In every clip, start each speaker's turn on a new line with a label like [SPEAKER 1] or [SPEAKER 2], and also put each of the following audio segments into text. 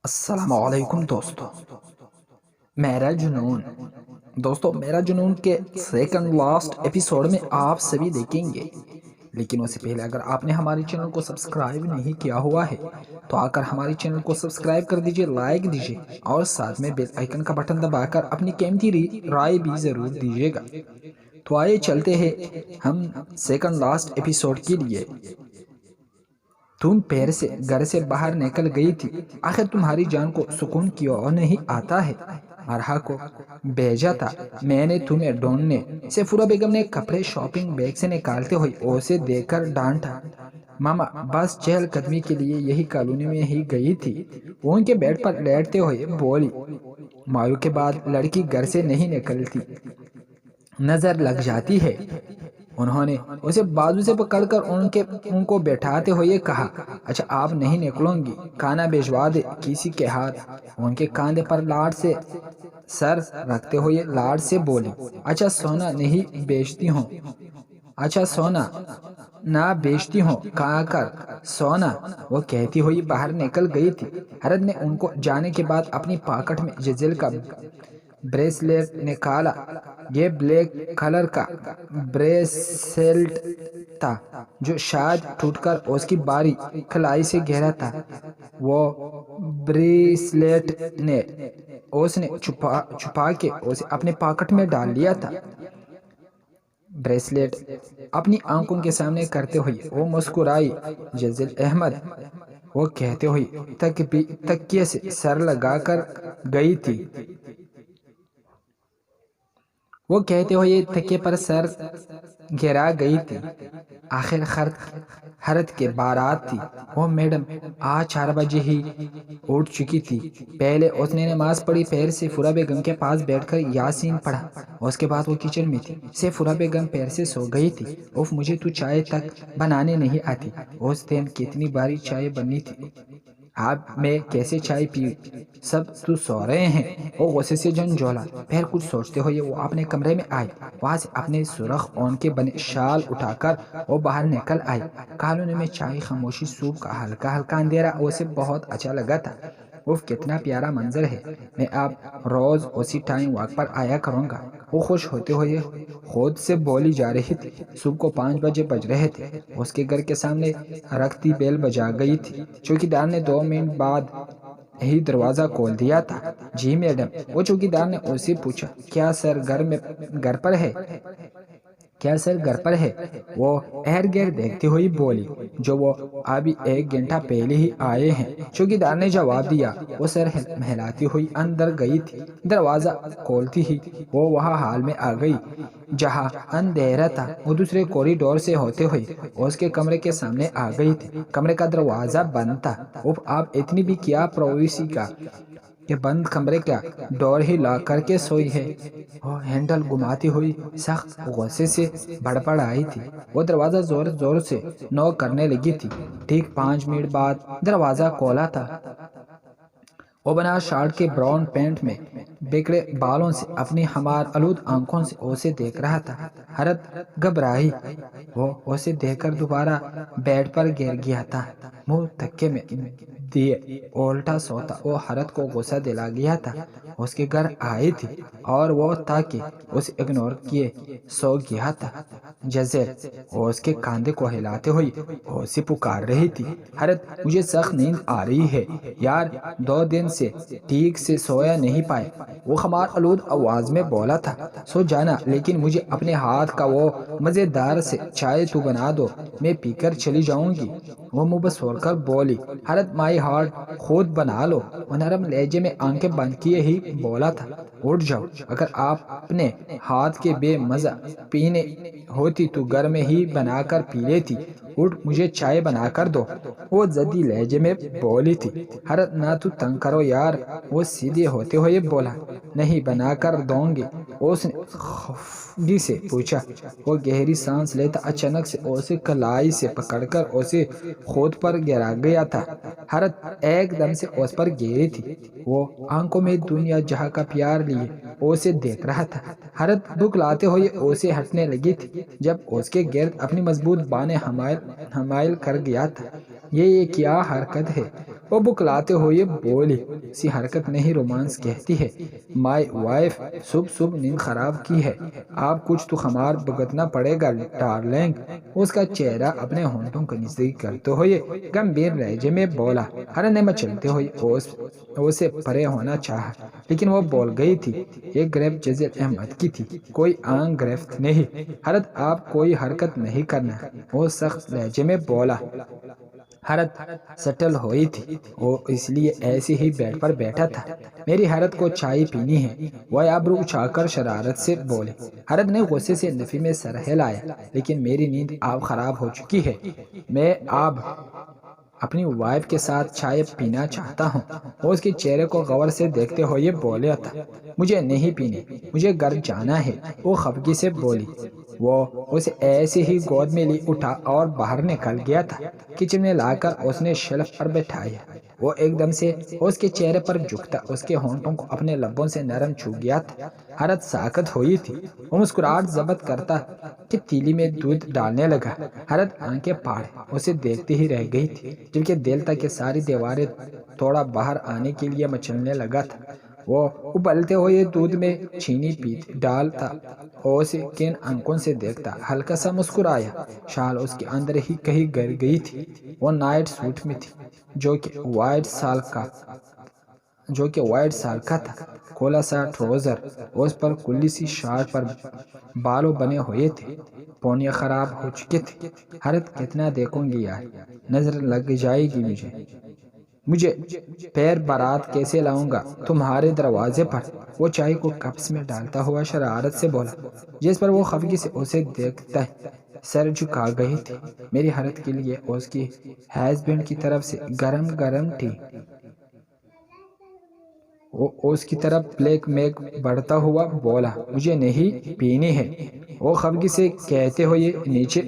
[SPEAKER 1] السلام علیکم دوستو، میرا جنون میرا جنون کے سیکنڈ لاسٹ ایپیسوڈ میں آپ سبھی دیکھیں گے، لیکن اس سے پہلے اگر آپ نے ہمارے چینل کو سبسکرائب نہیں کیا ہوا ہے تو آ کر ہمارے چینل کو سبسکرائب کر دیجئے، لائک دیجئے اور ساتھ میں بیل آئیکن کا بٹن دبا کر اپنی قیمتی رائے بھی ضرور دیجئے گا۔ تو آئیے چلتے ہیں ہم سیکنڈ لاسٹ ایپیسوڈ کے لیے۔ تم پیر سے گھر سے باہر نکل گئی تھی، آخر تمہاری جان کو سکون کیوں نہیں آتا ہے؟ مرحا کو بھیجا تھا میں نے تمہیں ڈھونڈنے۔ سیفورہ بیگم نے کپڑے شاپنگ بیگ سے نکالتے ہوئے اسے دیکھ کر ڈانٹا۔ ماما بس چہل قدمی کے لیے یہی کالونی میں ہی گئی تھی، وہ ان کے بیڈ پر لیٹتے ہوئے بولی۔ مایو کے بعد لڑکی گھر سے نہیں نکلتی، نظر لگ جاتی ہے۔ انہوں نے اسے بازو سے پکڑ کر ان کو بیٹھاتے ہوئے کہا، اچھا آپ نہیں نکلوں گی؟ کھانا بھیجوا دے کسی کے ہاتھ۔ ان کے کاندھے پر لاڈ سے سر رکھتے ہوئے لاڈ سے بولی، اچھا سونا نہیں بیچتی ہوں، اچھا سونا نہ بیچتی ہوں، کہا کر سونا، وہ کہتی ہوئی باہر نکل گئی تھی۔ حرت نے ان کو جانے کے بعد اپنی پاکٹ میں جزل کا بریسلیٹ نکالا۔ یہ بلیک کلر کا بریسلیٹ تھا جو شاید ٹوٹ کر اس کی باری کلائی سے گہرا تھا۔ وہ بریسلیٹ اس نے چھپا کے اسے اپنے پاکٹ میں ڈال لیا تھا۔ بریسلیٹ اپنی آنکھوں کے سامنے کرتے ہوئے وہ مسکرائی۔ جزل احمد، وہ کہتے ہوئے تکیے سے سر لگا کر گئی تھی۔ وہ کہتے ہوئے تکیے پر سر گرا گئی تھی۔ آخر حرت کے بارات تھی۔ وہ میڈم آج 4 بجے ہی اٹھ چکی تھی۔ پہلے اس نے نماز پڑھی، پھر سیفورہ بیگم کے پاس بیٹھ کر یاسین پڑھا، اس کے بعد وہ کچن میں تھی۔ سیفورہ بیگم پیر سے سو گئی تھی۔ اف مجھے تو چائے تک بنانے نہیں آتی۔ اس دن کتنی باری چائے بنی تھی، اب میں کیسے چائے پی؟ سب تو سو رہے ہیں، وہ غصے سے جھنجھولا۔ پھر کچھ سوچتے ہوئے وہ اپنے کمرے میں آئی، وہاں سے اپنے سرخ اون کے بنے شال اٹھا کر وہ باہر نکل آئی۔ کالونی میں چائے، خاموشی، صبح کا ہلکا ہلکا اندھیرا اسے بہت اچھا لگا تھا۔ اف کتنا پیارا منظر ہے، میں اب روز اسی ٹائم واک پر آیا کروں گا، وہ خوش ہوتے ہوئے خود سے بولی جا رہی تھی۔ صبح کو 5 بجے بج رہے تھے۔ اس کے گھر کے سامنے رکھتی بیل بجا گئی تھی۔ چوکیدار نے 2 منٹ بعد ہی دروازہ کھول دیا تھا۔ جی میڈم، وہ چوکیدار نے اس سے پوچھا، کیا سر گھر پر ہے؟ کیا سر گھر پر ہے؟ وہ ارد گرد دیکھتے ہوئی بولی، جو وہ ابھی 1 گھنٹہ پہلے ہی آئے ہیں۔ چوکیدار نے جواب دیا۔ وہ سر ہلاتی ہوئی اندر گئی تھی۔ دروازہ کھولتی ہی وہ وہاں حال میں آ گئی جہاں اندھیرا تھا۔ وہ دوسرے کوریڈور سے ہوتے ہوئے اس کے کمرے کے سامنے آ گئی تھی۔ کمرے کا دروازہ بند تھا۔ آپ اتنی بھی کیا پرائیویسی کا کہ بند کمرے کا ڈور ہی لاک کر کے سوئی ہے؟ وہ ہینڈل گھماتی ہوئی سخت غصے سے بڑبڑائی تھی۔ وہ دروازہ زور زور سے نوک کرنے لگی تھی۔ ٹھیک 5 منٹ بعد دروازہ کھولا تھا۔ وہ بنا شارٹ کے براؤن پینٹ میں بکھرے بالوں سے اپنی ہمار آلود آنکھوں سے اسے دیکھ رہا تھا۔ حرت گھبرائی، وہ اسے دیکھ کر دوبارہ بیڈ پر گر گیا تھا، منہ تکیے میں دیے الٹا سوتا۔ وہ حرت کو غصہ دلا گیا تھا، اس کے گھر آئی تھی اور وہ تھا کہ اسے اگنور کیے سو گیا تھا۔ جزل اس کے کاندھے کو ہلاتے ہوئی اسے پکار رہی تھی، حرت مجھے سخت نیند آ رہی ہے یار، 2 دن سے ٹھیک سے سویا نہیں پائے، وہ خمار آلود آواز میں بولا تھا۔ سو جانا، لیکن مجھے اپنے ہاتھ کا وہ مزیدار سے چائے تو بنا دو، میں پی کر چلی جاؤں گی۔ وہ مبس ہو کر بولی، حرت مائی ہارٹ، خود بنا لو۔ وہ نرم لہجے میں آنکھیں بند کیے ہی بولا تھا، اٹھ جاؤ، اگر آپ اپنے ہاتھ کے بے مزہ پینے ہوتی تو گھر میں ہی بنا کر پی لیتی، اٹھ مجھے چائے بنا کر دو، وہ ضدی لہجے میں بولی تھی۔ حرت نہ تو تنگ کرو یار، وہ سیدھے ہوتے ہوئے بولا، نہیں بنا کر دوں گی، اس نے خفگی سے پوچھا۔ وہ گہری سانس لیتا اچانک سے اسے کلائی سے پکڑ کر اسے خود پر گرا گیا تھا۔ حرت ایک دم سے اس پر گری تھی، وہ آنکھوں میں دنیا جہاں کا پیار لیے اسے دیکھ رہا تھا۔ حرت بکلاتے ہوئے اسے ہٹنے لگی تھی جب اس کے گرد اپنی مضبوط بانیں حمائل کر گیا تھا۔ یہ کیا حرکت ہے؟ وہ بکلاتے ہوئے بولی، اسی حرکت نہیں رومانس کہتی ہے۔ مائی وائف صبح صبح نیند خراب کی ہے، آپ کچھ تو خمار بھگتنا پڑے گا ڈارلنگ۔ اس کا چہرہ اپنے ہونٹوں کو نزدیک کرتے ہوئے گمبھیر لہجے میں بولا۔ حرت نے مچلتے ہوئے اسے پرے ہونا چاہا، لیکن وہ بول گئی تھی۔ یہ گریپ جزیل احمد کی تھی، کوئی عام گرفت نہیں۔ حرت آپ کوئی حرکت نہیں کرنا، وہ سخت لہجے میں بولا۔ حرت سٹل ہوئی تھی، وہ اس لیے ایسے ہی بیڈ پر بیٹھا تھا۔ میری حرت کو چائے پینی ہے، وہ ابرو اچھا کر شرارت سے بولے۔ حرت نے غصے سے نفی میں سر ہلایا، لیکن میری نیند اب خراب ہو چکی ہے، میں اب اپنی وائف کے ساتھ چائے پینا چاہتا ہوں۔ وہ اس کے چہرے کو غور سے دیکھتے ہوئے بولے تھا۔ مجھے نہیں پینی، مجھے گھر جانا ہے، وہ خفگی سے بولی۔ وہ اسے ایسے ہی گود میں لی اٹھا اور باہر نکل گیا تھا۔ کچن میں لا کر اس نے شیلف پر بٹھایا۔ وہ ایک دم سے اس کے چہرے پر جھکتا، اس کے ہونٹوں کو اپنے لبوں سے نرم چھو گیا تھا۔ حرت ساکت ہوئی تھی، وہ مسکراہٹ ضبط کرتا کہ تیلی میں دودھ ڈالنے لگا۔ حرت آنکھیں پھاڑے اسے دیکھتی ہی رہ گئی تھی، جبکہ دل تک کے ساری دیواریں تھوڑا باہر آنے کے لیے مچلنے لگا تھا۔ وہ ابلتے ہوئے دودھ میں چینی ڈالتا اور اسے کن آنکھوں سے دیکھتا، ہلکا سا مسکرایا۔ شال اس کے اندر ہی کہیں گر گئی تھی۔ وہ نائٹ سوٹ میں تھی، جو کہ وائٹ سال کا تھا، کھولا سا ٹراؤزر، اس پر کلی سی شارٹ پر بالوں بنے ہوئے تھے، پونیاں خراب ہو چکے تھے۔ حرت کتنا دیکھوں گی یار، نظر لگ جائے گی مجھے پیر بارات کیسے لاؤں گا تمہارے دروازے پر؟ وہ چائے کو کپس میں ڈالتا ہوا شرارت سے بولا، جس پر وہ خفگی سے اسے دیکھتا سر جھکا گئی تھی۔ میری حرت کے لیے اس کی ہسبینڈ کی طرف سے گرم گرم ٹی۔ وہ اس کی طرف بلیک میک بڑھتا ہوا بولا، مجھے نہیں پینی ہے۔ وہ خفگی سے کہتے ہوئے نیچے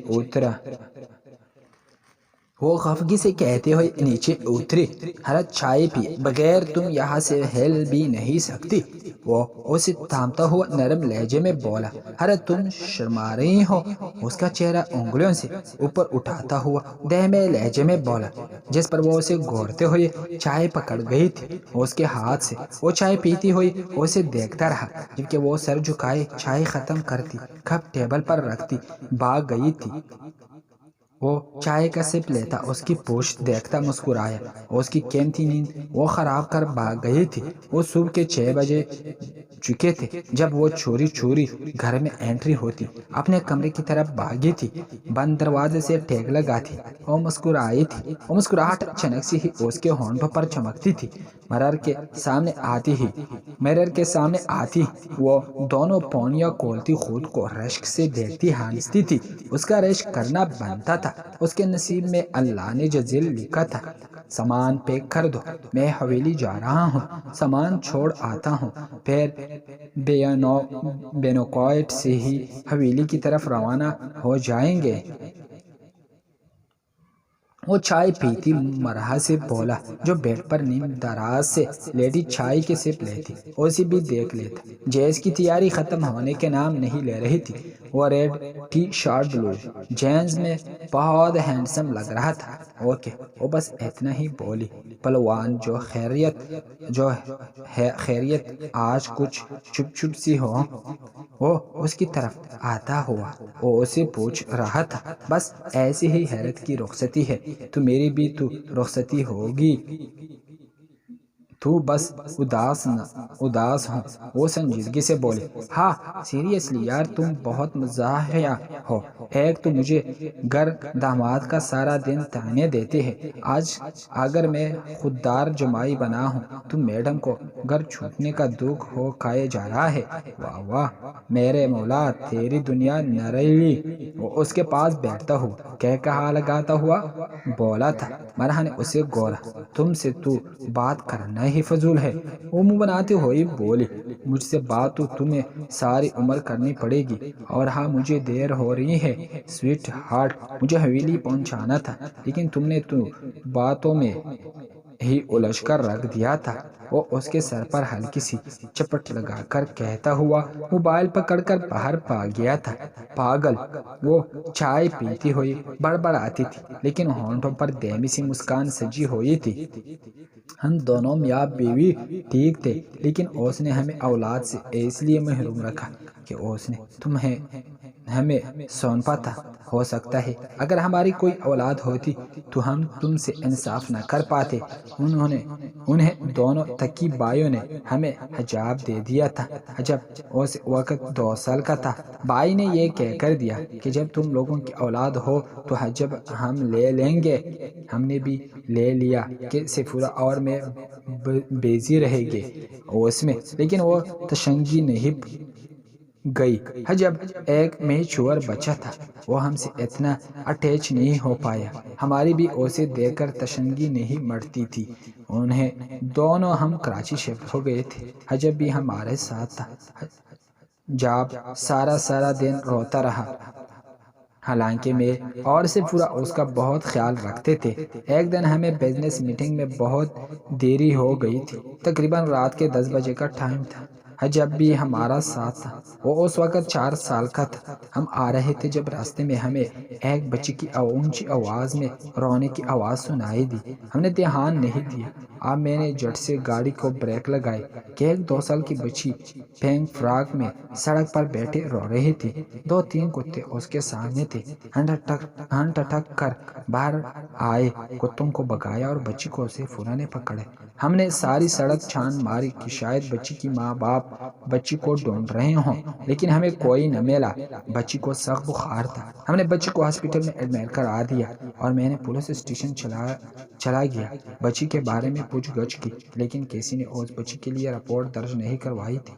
[SPEAKER 1] اتری۔ حرت چائے پی بغیر تم یہاں سے ہل بھی نہیں سکتی، وہ اسے تھامتا ہوا نرم لہجے میں بولا۔ حرت تم شرما رہی ہو، اس کا چہرہ انگلیوں سے اوپر اٹھاتا ہوا دہمے لہجے میں بولا، جس پر وہ اسے گھورتے ہوئے چائے پکڑ گئی تھی۔ اس کے ہاتھ سے وہ چائے پیتی ہوئی اسے دیکھتا رہا، جبکہ وہ سر جھکائے چائے ختم کرتی، کپ ٹیبل پر رکھتی بھاگ گئی تھی۔ وہ چائے کا سپ لیتا، اس کی پوچھ دیکھتا مسکرایا۔ اس کی قیمتی نیند وہ خراب کر بھاگ گئی تھی۔ وہ صبح کے 6 بجے چکے تھے جب وہ چوری چوری گھر میں انٹری ہوتی، اپنے کمرے کی طرف بھاگی تھی، بند دروازے سے ٹیک لگاتی۔ وہ مسکرائی تھی، وہ مسکراہٹ اچانک سے ہی اس کے ہونٹوں پر چمکتی تھی۔ مرر کے سامنے آتی وہ دونوں پونیاں کھولتی، خود کو رشک سے دیکھتی ہنستی تھی۔ اس کا رشک کرنا بنتا تھا، اس کے نصیب میں اللہ نے جزیل لکھا تھا۔ سامان پیک کر دو، میں حویلی جا رہا ہوں، سامان چھوڑ آتا ہوں، پھر بینوکوائٹ سے ہی حویلی کی طرف روانہ ہو جائیں گے۔ وہ چائے پیتی مرحا سے بولا، جو بیڈ پر نیم دراز سے لیڈی چائے کے سپ لیتی، اسے بھی دیکھ لیتا۔ جیز کی تیاری ختم ہونے کے نام نہیں لے رہی تھی۔ وہ ریڈ ٹی شرٹ بلو جینز میں بہت ہینڈسم لگ رہا تھا۔ اوکے، وہ بس اتنا ہی بولی۔ پلوان جو خیریت آج کچھ چپ چپ سی ہو۔ وہ اس کی طرف آتا ہوا وہ اسے پوچھ رہا تھا، بس ایسی ہی حیرت کی رخصتی ہے تو میری بھی تو رخصتی ہوگی، تو بس اداس ہوں۔ وہ سنجیدگی سے بولے، ہاں سیریسلی یار تم بہت مزاحیہ ہو۔ ایک تو مجھے گھر داماد کا سارا دن تانے دیتے ہیں، آج اگر میں خوددار جمائی بنا ہوں تو میڈم کو گھر چھوٹنے کا دکھ ہو کھائے جا رہا ہے۔ واہ واہ میرے مولا، تیری دنیا نریلی۔ وہ اس کے پاس بیٹھتا ہوا کہا لگاتا ہوا بولا تھا۔ مرحا نے اسے گورا، تم سے تو بات کرنا ہی فضول ہے۔ وہ منہ بناتے ہوئے بولی، مجھ سے بات تو تمہیں ساری عمر کرنی پڑے گی، اور ہاں مجھے دیر ہو رہی ہے سویٹ ہارٹ، مجھے حویلی پہنچانا تھا، لیکن تم نے تو باتوں میں ہی الجھ کر رکھ دیا تھا۔ وہ اس کے سر پر ہلکی سی چپٹ لگا کر کہتا ہوا موبائل پکڑ کر باہر بھاگ گیا تھا۔ پاگل! وہ چائے پیتی ہوئی بڑبڑاتی تھی، لیکن ہونٹوں پر دھیمی سی مسکان سجی ہوئی تھی۔ ہم دونوں میاں بیوی ٹھیک تھے، لیکن اس نے ہمیں اولاد سے اس لیے محروم رکھا کہ اس نے تمہیں ہمیں سونپا تھا۔ ہو سکتا ہے اگر ہماری کوئی اولاد ہوتی تو ہم تم سے انصاف نہ کر پاتے۔ انہیں دونوں تکی بھائیوں نے ہمیں حجاب دے دیا تھا جب اس وقت 2 سال کا تھا۔ بھائی نے یہ کہہ کر دیا کہ جب تم لوگوں کی اولاد ہو تو حجاب ہم لے لیں گے۔ ہم نے بھی لے لیا کہ سیفورا اور میں بیزی رہے گے اس میں، لیکن وہ تشنگی نہیں گئی۔ حجاب ایک میچور بچہ تھا، وہ ہم سے اتنا اٹیچ نہیں ہو پایا۔ ہماری بھی اسے دیکھ کر تشنگی نہیں مٹتی تھی۔ انہیں دونوں ہم کراچی شفٹ ہو گئے تھے۔ حجاب بھی ہمارے ساتھ تھا۔ جاب سارا دن روتا رہا، حالانکہ میں اور سیفورا اس کا بہت خیال رکھتے تھے۔ ایک دن ہمیں بزنس میٹنگ میں بہت دیری ہو گئی تھی، تقریباً رات کے 10 بجے کا ٹائم تھا۔ حجاب بھی ہمارا ساتھ تھا، وہ اس وقت 4 سال کا تھا۔ ہم آ رہے تھے جب راستے میں ہمیں ایک بچی کی اونچی آواز میں رونے کی آواز سنائی دی۔ ہم نے دھیان نہیں دیا۔ اب میں نے جھٹ سے گاڑی کو بریک لگائی کہ ایک 2 سال کی بچی پینک فراک میں سڑک پر بیٹھے رو رہی تھی۔ 2-3 کتے اس کے سامنے تھے۔ ہم ٹھٹک کر باہر آئے، کتوں کو بھگایا اور بچی کو سیفورا نے پکڑا۔ ہم نے ساری سڑک چھان ماری کہ شاید بچی کی ماں باپ بچی کو ڈھونڈ رہے ہوں، لیکن ہمیں کوئی نہ ملا۔ بچی کو سخت بخار تھا۔ ہم نے بچی کو ہاسپٹل میں ایڈمٹ کرا دیا اور میں نے پولیس اسٹیشن چلا گیا۔ بچی کے بارے میں پوچھ گچھ کی، لیکن کسی نے اس بچی کے لیے رپورٹ درج نہیں کروائی تھی۔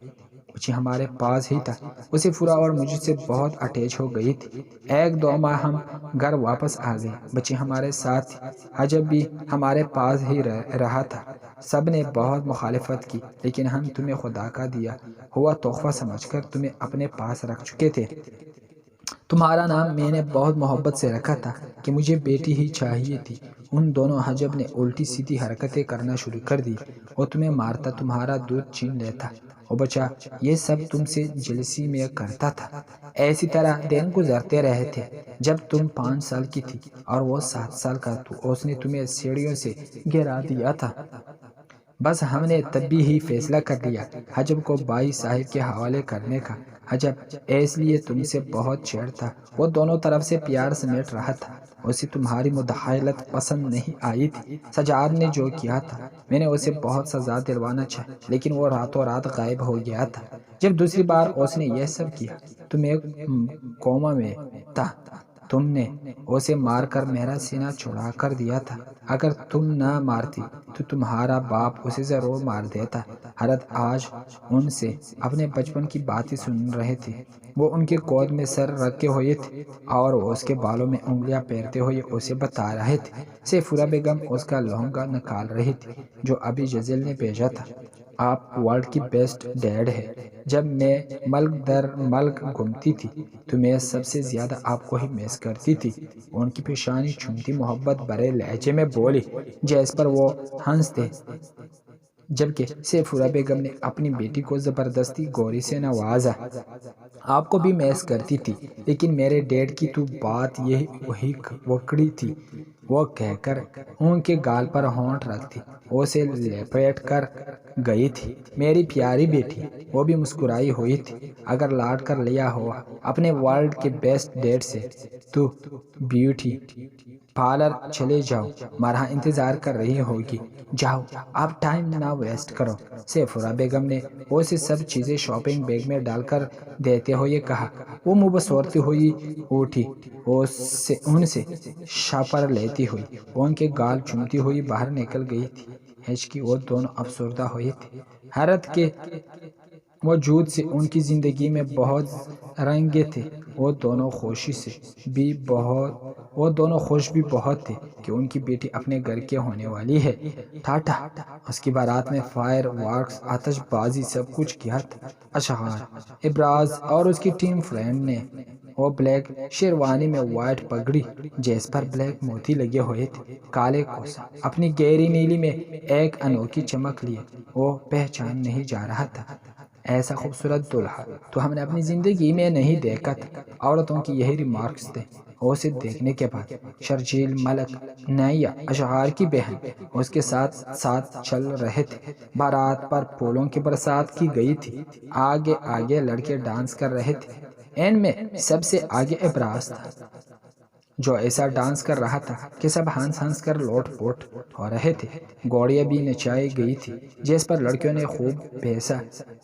[SPEAKER 1] بچی ہمارے پاس ہی تھا۔ وہ سیفورا اور مجھ سے بہت اٹیچ ہو گئی تھی۔ 1-2 ماہ ہم گھر واپس آ گئے۔ بچی ہمارے ساتھ تھی۔ حجاب بھی ہمارے پاس ہی رہا تھا۔ سب نے بہت مخالفت کی، لیکن ہم تمہیں خدا کا دیا ہوا تحفہ سمجھ کر تمہیں اپنے پاس رکھ چکے تھے۔ تمہارا نام میں نے بہت محبت سے رکھا تھا کہ مجھے بیٹی ہی چاہیے تھی۔ ان دونوں حجاب نے الٹی سیدھی حرکتیں کرنا شروع کر دی۔ وہ تمہیں مارتا، تمہارا دودھ چھین لیتا۔ وہ بچہ یہ سب تم سے جلسی میں کرتا تھا۔ اسی طرح دن گزرتے رہے تھے۔ جب تم 5 سال کی تھی اور وہ 7 سال کا تو اس نے تمہیں سیڑھیوں سے گرا دیا تھا۔ بس ہم نے تبھی ہی فیصلہ کر لیا حجاب کو بھائی صاحب کے حوالے کرنے کا۔ حجاب اس لیے تم سے بہت چڑ تھا، وہ دونوں طرف سے پیار سمیٹ رہا تھا۔ اسے تمہاری مداخلت پسند نہیں آئی تھی۔ سجاد نے جو کیا تھا، میں نے اسے بہت سزا دلوانا چاہا، لیکن وہ راتوں رات غائب ہو گیا تھا۔ جب دوسری بار اس نے یہ سب کیا تو میں کوما میں تھا۔ تم نے اسے مار کر میرا سینہ چھڑا کر دیا تھا۔ اگر تم نہ مارتی تو تمہارا باپ اسے ضرور مار دیتا۔ حضرت آج ان سے اپنے بچپن کی باتیں سن رہے تھے۔ وہ ان کے گود میں سر رکھے ہوئے تھے اور اس کے بالوں میں انگلیاں پھیرتے ہوئے اسے بتا رہے تھے۔ سیفورا بیگم اس کا لہنگا نکال رہی تھی جو ابھی جزیل نے بھیجا تھا۔ آپ ورلڈ کی بیسٹ ڈیڈ ہے۔ جب میں ملک در ملک گھومتی تھی تو میں سب سے زیادہ آپ کو ہی مس کرتی تھی۔ ان کی پیشانی چومتی محبت بھرے لہجے میں بولی، جس پر وہ ہنستے، جبکہ سیفورا بیگم نے اپنی بیٹی کو زبردستی گوری سے نوازا۔ آپ کو بھی میس کرتی تھی، لیکن میرے ڈیڈ کی تو بات یہی وہی وکڑی تھی، وہ کہہ کر ان کے گال پر ہونٹ رکھتی اسے لپیٹ کر گئی تھی۔ میری پیاری بیٹی، وہ بھی مسکرائی ہوئی تھی۔ اگر لاڈ کر لیا ہو اپنے ورلڈ کے بیسٹ ڈیڈ سے تو بیوٹی پارلر چلے جاؤ، مرحا انتظار کر رہی ہوگی۔ جاؤ، آپ ٹائم نہ ویسٹ کرو۔ سیفورا بیگم نے اسے سب چیزیں شاپنگ بیگ میں ڈال کر دیتے ہوئے کہا۔ وہ منہ بسورتی ہوئی اٹھی، ان سے شاپر لیتی ہوئی ان کے گال چومتی ہوئی باہر نکل گئی تھی۔ ہچکی وہ دونوں افسردہ ہوئے تھے۔ حضرت کے وجود سے ان کی زندگی میں بہت رنگیں تھے۔ وہ دونوں خوشی سے بھی بہت وہ دونوں خوش بھی بہت تھے کہ ان کی بیٹی اپنے گھر کے ہونے والی ہے۔ ٹاٹا اس کی بارات میں فائر وارکس، آتش بازی، سب کچھ کیا تھا۔ اشعار ابراز اور اس کی ٹیم فرینڈ نے وہ بلیک شیروانی میں وائٹ پگڑی جس پر بلیک موتی لگے ہوئے تھے، کالے کوسا اپنی گہری نیلی میں ایک انوکھی چمک لیے وہ پہچان نہیں جا رہا تھا۔ ایسا خوبصورت دلہا تو ہم نے اپنی زندگی میں نہیں دیکھا تھا۔ عورتوں کی یہی ریمارکس تھے۔ اسے دیکھنے کے بعد شرجیل ملک نیا اشعار کی بہن اس کے ساتھ ساتھ چل رہے تھے۔ بارات پر پھولوں کی برسات کی گئی تھی۔ آگے آگے لڑکے ڈانس کر رہے تھے۔ ان میں سب سے آگے ابراز تھا جو ایسا ڈانس کر رہا تھا کہ سب ہنس ہنس کر لوٹ پوٹ ہو رہے تھے۔ گوڑیاں بھی نچائی گئی تھی جس پر لڑکیوں نے خوب پیسہ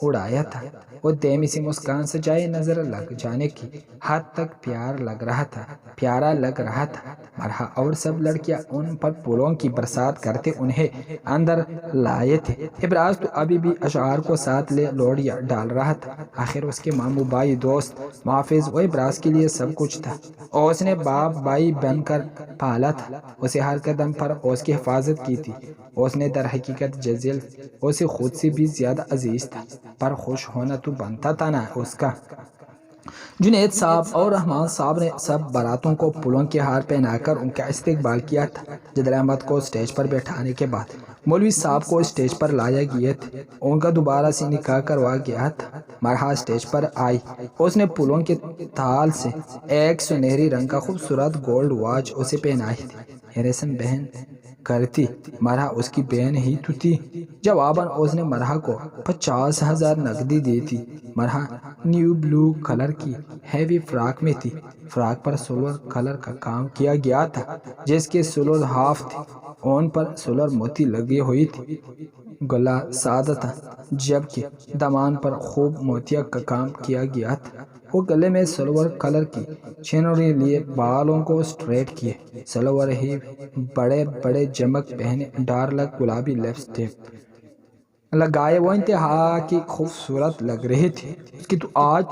[SPEAKER 1] اڑایا تھا۔ وہ دھیمی سی مسکان سجائے نظر لگ جانے کی حد تک پیارا لگ رہا تھا۔ مرحا اور سب لڑکیاں ان پر پھولوں کی برسات کرتے انہیں اندر لائے تھے۔ ابراز تو ابھی بھی اشعار کو ساتھ لے لوڑیاں ڈال رہا تھا۔ آخر اس کے ماموں بھائی، دوست، محافظ وہ ابراز کے لیے سب کچھ تھا۔ اور اس نے باپ بھائی بن کر پالا تھا۔ اسے ہر قدم پر اس کی حفاظت کی تھی۔ اس نے در حقیقت جزیل اسے خود سے بھی زیادہ عزیز تھا، پر خوش ہونا تو بنتا تھا نا اس کا۔ جنید صاحب اور رحمان صاحب نے سب باراتوں کو پھولوں کے ہار پہنا کر ان کا استقبال کیا تھا۔ جدل احمد کو اسٹیج پر بیٹھانے کے بعد مولوی صاحب کو اسٹیج پر لایا گیا تھا۔ ان کا دوبارہ سے نکاح کروا گیا تھا۔ مرحا اسٹیج پر آئی۔ اس نے پھولوں کے تال سے ایک سنہری رنگ کا خوبصورت گولڈ واچ اسے پہنائی تھی۔ ہیریسن بہن کرتی مرحا اس کی بہن ہی تو تھی۔ جواباً اس نے مرحا کو 50,000 نقدی دی تھی۔ مرحا نیو بلو کلر کی ہیوی فراک میں تھی۔ فراک پر سلور کلر کا کام کیا گیا تھا جس کے سلور ہاف تھے۔ ان پر سلور موتی لگی ہوئی تھی۔ گلا سادہ تھا جبکہ دامان پر خوب موتیا کا کام کیا گیا تھا۔ وہ گلے میں سلور کلر کی چینری لیے، بالوں کو سٹریٹ کیے، سلور ہی بڑے بڑے چمک پہنے، ڈارک گلابی لپسٹک لگائے وہ انتہا کی خوبصورت لگ رہی تھی۔ اس کی تو آج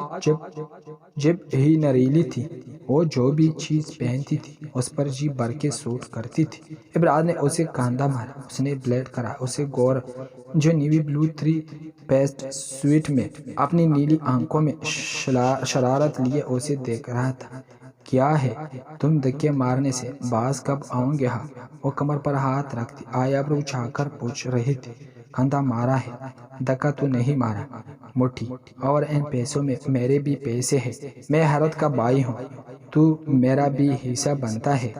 [SPEAKER 1] جب ہی نریلی تھی۔ وہ جو بھی چیز پہنتی تھی اس پر جی بھر کے سوٹ کرتی تھی۔ ابراز نے اسے کاندھا مارا۔ اس نے بلیڈ کرا اسے غور جو نیوی بلو 3 پیسٹ سوٹ میں اپنی نیلی آنکھوں میں شرارت لیے اسے دیکھ رہا تھا۔ کیا ہے تم دھکے مارنے سے باز کب آؤں گے؟ ہاں، وہ کمر پر ہاتھ رکھتی آئی ابرو اٹھا کر پوچھ رہی تھی۔ کاندھا مارا ہے، دھکا تو نہیں مارا۔ مٹھی اور ان پیسوں میں میرے بھی پیسے ہیں۔ میں حضرت کا بھائی ہوں، تو میرا بھی حصہ بنتا ہے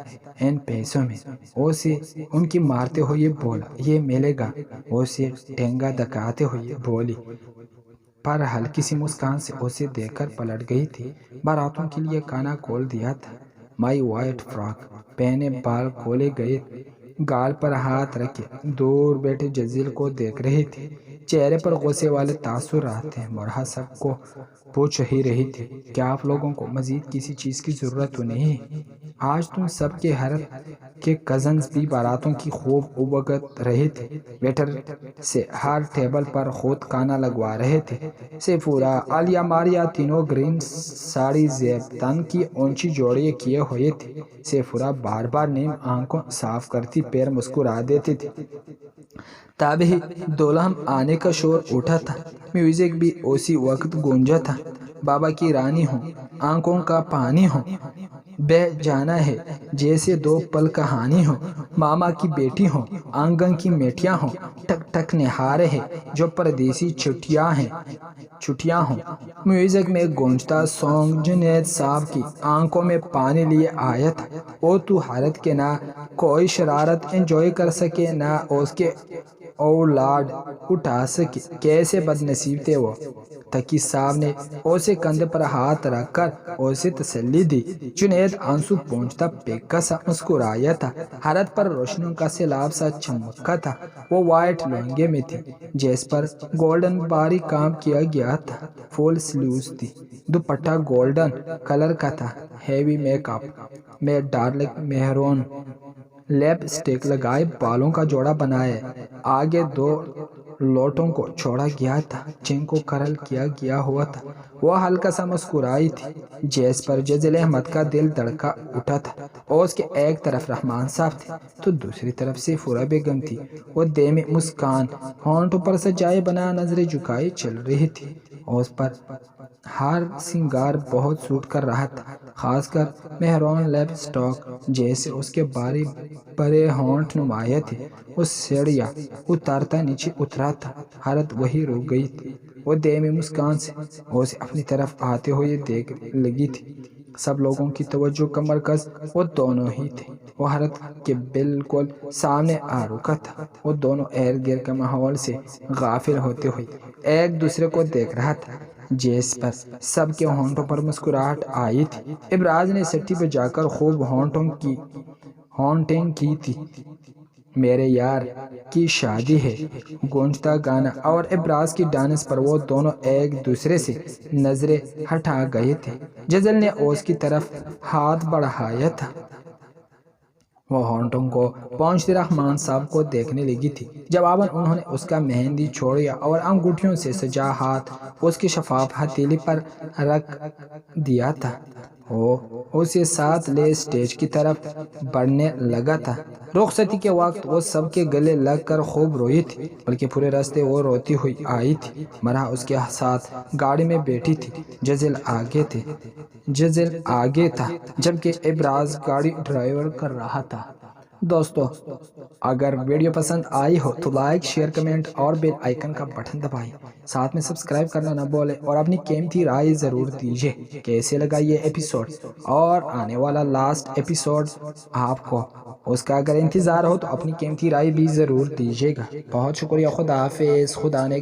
[SPEAKER 1] ان پیسوں میں۔ اسے ان کی مارتے ہوئے بولا، یہ ملے گا۔ اسے ٹھینگا دکھاتے ہوئے بولی، پر ہلکی سی مسکان سے اسے دیکھ کر پلٹ گئی تھی۔ باراتوں کے لیے کانا کھول دیا تھا۔ مائی وائٹ فراک پہنے، بال کھولے گئے، گال پر ہاتھ رکھے دور بیٹھے جزیل کو دیکھ رہی تھی۔ چہرے پر غصے والے تاثرات تھے۔ مرحا سب کو پوچھ ہی رہی تھی، کیا آپ لوگوں کو مزید کسی چیز کی ضرورت تو نہیں؟ آج تم سب کے حضرت کے کزنز بھی باراتوں کی خوب ابگت رہے تھے۔ ویٹر سے ہر ٹیبل پر خود کانا لگوا رہے تھے۔ سیفورا، عالیہ، ماریا تینوں گرین ساڑی زیب تن کی اونچی جوڑیاں کیے ہوئے تھے۔ سیفورا بار بار نیم آنکھوں صاف کرتی پیر مسکرا دیتی تھی۔ تبھی دلہن آنے کا شور اٹھا تھا۔ میوزک بھی اسی وقت گونجا تھا۔ بابا کی رانی ہوں، آنکھوں کا پانی ہوں، بہ جانا ہے جیسے دو پل کہانی ہوں، ماما کی بیٹی ہوں، آنگن کی میٹھیاں ہوں، ٹک ٹک نہارے ہیں جو پردیسی چھٹیاں ہوں۔ میوزک میں گونجتا سانگ جنید صاحب کی آنکھوں میں پانی لیے آیا تھا۔ وہ تو حضرت کے نہ کوئی شرارت انجوائے کر سکے نہ اس کے اولاد اٹھا سکے۔ کیسے بد نصیب تھے وہ۔ تقی صاحب نے اسے کندھے پر ہاتھ رکھ کر اسے تسلی دی۔ جنید آنسو پہنچتا پیکا سا مسکرایا تھا۔ حضرت پر روشنیوں کا سیلاب سا چمکا تھا۔ وہ وائٹ لہنگے میں تھی جس پر گولڈن باریک کام کیا گیا تھا۔ فل سلیوز تھی۔ دوپٹہ گولڈن کلر کا تھا۔ ہیوی میک اپ میں ڈارک میرون لپ سٹک لگائے، بالوں کا جوڑا بنائے، آگے دو لوٹوں کو چھوڑا گیا تھا، چین کو کرل کیا گیا ہوا تھا۔ وہ ہلکا سا مسکرائی تھی جس پر جزیل احمد کا دل دھڑکا اٹھا تھا۔ اور اس کے ایک طرف رحمان صاحب تھے تو دوسری طرف سے فورا بیگم تھی۔ وہ دے میں مسکان ہونٹوں پر سجائے بنا نظریں جھکائے چل رہی تھی اور اس پر ہر سنگار بہت سوٹ کر رہا تھا، خاص کر مہرون لپ سٹاک جیسے اس کے بارے بڑے ہونٹ نمایاں تھے۔ وہ سیڑھیاں اتارتا نیچے اترا تھا، حالت وہی رک گئی تھی۔ وہ دے میں مسکان سے اسے اپنی طرف آتے ہوئے دیکھ لگی تھی۔ سب لوگوں کی توجہ کا مرکز وہ دونوں ہی تھے۔ وہ حضرت کے بالکل سامنے آ رکا تھا۔ وہ دونوں ارد گرد کے ماحول سے غافل ہوتے ہوئے ایک دوسرے کو دیکھ رہا تھا، جس پر سب کے ہونٹوں پر مسکراہٹ آئی تھی۔ ابراز نے سٹی بجا کر خوب ہونٹنگ کی تھی۔ میرے یار کی شادی ہے گونجتا گانا، اور ابراز کی ڈانس پر وہ دونوں ایک دوسرے سے نظریں ہٹا گئے تھے۔ جزل نے اس کی طرف ہاتھ بڑھایا تھا۔ وہ ہونٹوں کو پہنچتے رحمان صاحب کو دیکھنے لگی تھی۔ جواباً انہوں نے اس کا مہندی چھوڑیا اور انگوٹھیوں سے سجا ہاتھ اس کی شفاف ہتھیلی پر رکھ دیا تھا۔ وہ اسے ساتھ لے اسٹیج کی طرف بڑھنے لگا تھا۔ رخصتی کے وقت وہ سب کے گلے لگ کر خوب روئی تھی، بلکہ پورے راستے وہ روتی ہوئی آئی تھی۔ مرا اس کے ساتھ گاڑی میں بیٹھی تھی۔ جزل آگے تھا جبکہ ابراز گاڑی ڈرائیو کر رہا تھا۔ دوستو، اگر ویڈیو پسند آئی ہو تو لائک، شیئر، کمنٹ اور بیل آئیکن کا بٹن دبائیں۔ ساتھ میں سبسکرائب کرنا نہ بھولیں اور اپنی قیمتی رائے ضرور دیجیے۔ کیسے لگا یہ ایپیسوڈ اور آنے والا لاسٹ ایپیسوڈ آپ کو؟ اس کا اگر انتظار ہو تو اپنی قیمتی رائے بھی ضرور دیجیے گا۔ بہت شکریہ۔ خدا حافظ۔ خدا نے